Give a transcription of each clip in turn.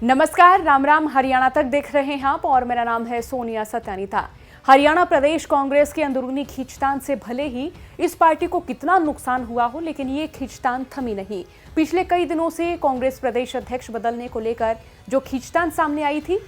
नमस्कार, राम राम। हरियाणा तक देख रहे हैं आप और मेरा नाम है सोनिया सत्यानीता। हरियाणा प्रदेश कांग्रेस के अंदरूनी खींचतान से भले ही इस पार्टी को कितना नुकसान हुआ हो, लेकिन ये खींचतान थमी नहीं। पिछले कई दिनों से कांग्रेस प्रदेश अध्यक्ष बदलने को लेकर जो खींचतान सामने आई थी,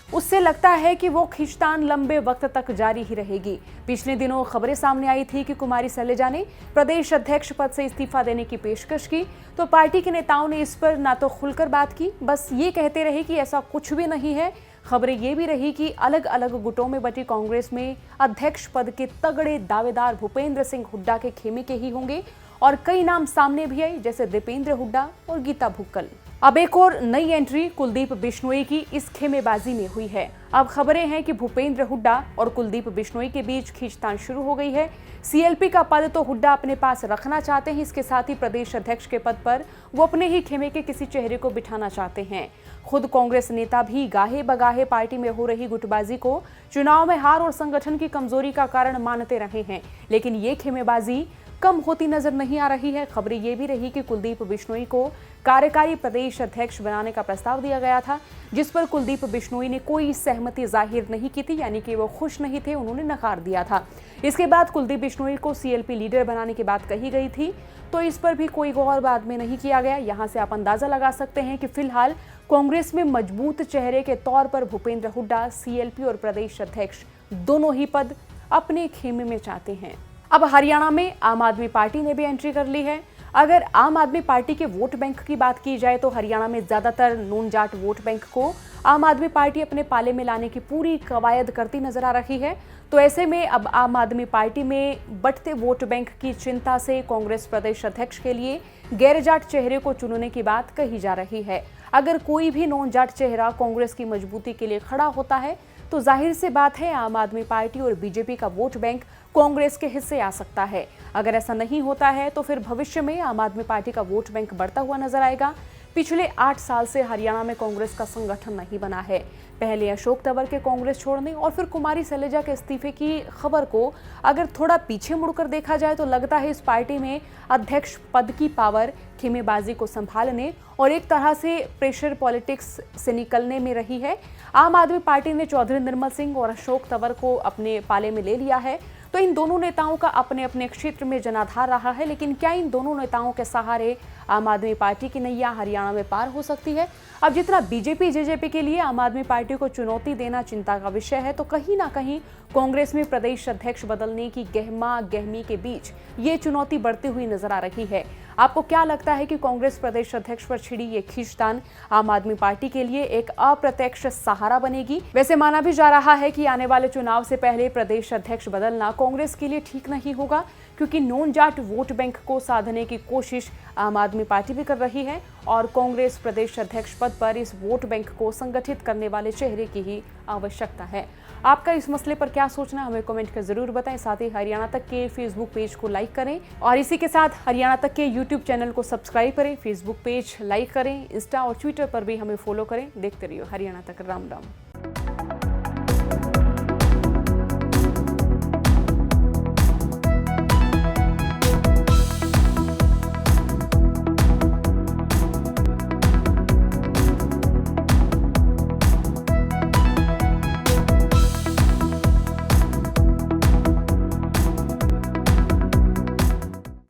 उससे लगता है कि वो खींचतान लंबे वक्त तक जारी ही रहेगी। पिछले दिनों खबरें सामने आई थी कि कुमारी शैलजा ने प्रदेश अध्यक्ष पद से इस्तीफा देने की पेशकश की, तो पार्टी के नेताओं ने इस पर ना तो खुलकर बात की, बस ये कहते रहे कि ऐसा कुछ भी नहीं है। खबरें ये भी रही कि अलग अलग गुटों में बटी कांग्रेस में अध्यक्ष पद के तगड़े दावेदार भूपेंद्र सिंह हुड्डा के खेमे के ही होंगे और कई नाम सामने भी आए, जैसे दीपेंद्र हुड्डा और गीता भुक्कल। अब एक और नई एंट्री कुलदीप बिश्नोई की इस खेमेबाजी में हुई है। अब खबरें हैं कि भूपेंद्र हुड्डा और कुलदीप बिश्नोई के बीच खींचतान शुरू हो गई है। सीएलपी का पद तो हुड्डा अपने पास रखना चाहते हैं, इसके साथ ही प्रदेश अध्यक्ष के पद पर वो अपने ही खेमे के किसी चेहरे को बिठाना चाहते हैं। खुद कांग्रेस नेता भी गाहे बगाहे पार्टी में हो रही गुटबाजी को चुनाव में हार और संगठन की कमजोरी का कारण मानते रहे हैं, लेकिन ये खेमेबाजी कम होती नजर नहीं आ रही है। खबरें ये भी रही कि कुलदीप बिश्नोई को कार्यकारी प्रदेश अध्यक्ष बनाने का प्रस्ताव दिया गया था, जिस पर कुलदीप बिश्नोई ने कोई सहमति जाहिर नहीं की थी, यानी कि वो खुश नहीं थे, उन्होंने नकार दिया था। इसके बाद कुलदीप बिश्नोई को सीएलपी लीडर बनाने की बात कही गई थी, तो इस पर भी कोई गौर बाद में नहीं किया गया। यहाँ से आप अंदाजा लगा सकते हैं कि फिलहाल कांग्रेस में मजबूत चेहरे के तौर पर भूपेंद्र हुड्डा सीएलपी और प्रदेश अध्यक्ष दोनों ही पद अपने खेमे में चाहते हैं। अब हरियाणा में आम आदमी पार्टी ने भी एंट्री कर ली है। अगर आम आदमी पार्टी के वोट बैंक की बात की जाए तो हरियाणा में ज्यादातर नून जाट वोट बैंक को आम आदमी पार्टी अपने पाले में लाने की पूरी कवायद करती नजर आ रही है। तो ऐसे में अब आम आदमी पार्टी में बढ़ते वोट बैंक की चिंता से कांग्रेस प्रदेश अध्यक्ष के लिए गैर जाट चेहरे को चुनने की बात कही जा रही है। अगर कोई भी नॉन जाट चेहरा कांग्रेस की मजबूती के लिए खड़ा होता है तो जाहिर सी बात है आम आदमी पार्टी और बीजेपी का वोट बैंक कांग्रेस के हिस्से आ सकता है। अगर ऐसा नहीं होता है तो फिर भविष्य में आम आदमी पार्टी का वोट बैंक बढ़ता हुआ नजर आएगा। पिछले 8 साल से हरियाणा में कांग्रेस का संगठन नहीं बना है। पहले अशोक तंवर के कांग्रेस छोड़ने और फिर कुमारी शैलजा के इस्तीफे की खबर को अगर थोड़ा पीछे मुड़कर देखा जाए तो लगता है इस पार्टी में अध्यक्ष पद की पावर खेमेबाजी को संभालने और एक तरह से प्रेशर पॉलिटिक्स से निकलने में रही है। आम आदमी पार्टी ने चौधरी निर्मल सिंह और अशोक तंवर को अपने पाले में ले लिया है, तो इन दोनों नेताओं का अपने अपने क्षेत्र में जनाधार रहा है, लेकिन क्या इन दोनों नेताओं के सहारे आम आदमी पार्टी की नैया हरियाणा में पार हो सकती है? अब जितना बीजेपी जेजेपी के लिए आम आदमी पार्टी को चुनौती देना चिंता का विषय है, तो कहीं ना कहीं कांग्रेस में प्रदेश अध्यक्ष बदलने की गहमा गहमी के बीच ये चुनौती बढ़ती हुई नजर आ रही है। आपको क्या लगता है कि कांग्रेस प्रदेश अध्यक्ष पर छिड़ी ये खींचतान आम आदमी पार्टी के लिए एक अप्रत्यक्ष सहारा बनेगी? वैसे माना भी जा रहा है कि आने वाले चुनाव से पहले प्रदेश अध्यक्ष बदलना कांग्रेस के लिए ठीक नहीं होगा, क्योंकि नॉन जाट वोट बैंक को साधने की कोशिश आम आदमी पार्टी भी कर रही है और कांग्रेस प्रदेश अध्यक्ष पद पर इस वोट बैंक को संगठित करने वाले चेहरे की ही आवश्यकता है। आपका इस मसले पर क्या सोचना, हमें कमेंट कर जरूर बताएं। साथ ही हरियाणा तक के फेसबुक पेज को लाइक करें और इसी के साथ हरियाणा तक के यूट्यूब चैनल को सब्सक्राइब करें, फेसबुक पेज लाइक करें, इंस्टा और ट्विटर पर भी हमें फॉलो करें। देखते रहिए हरियाणा तक। राम राम।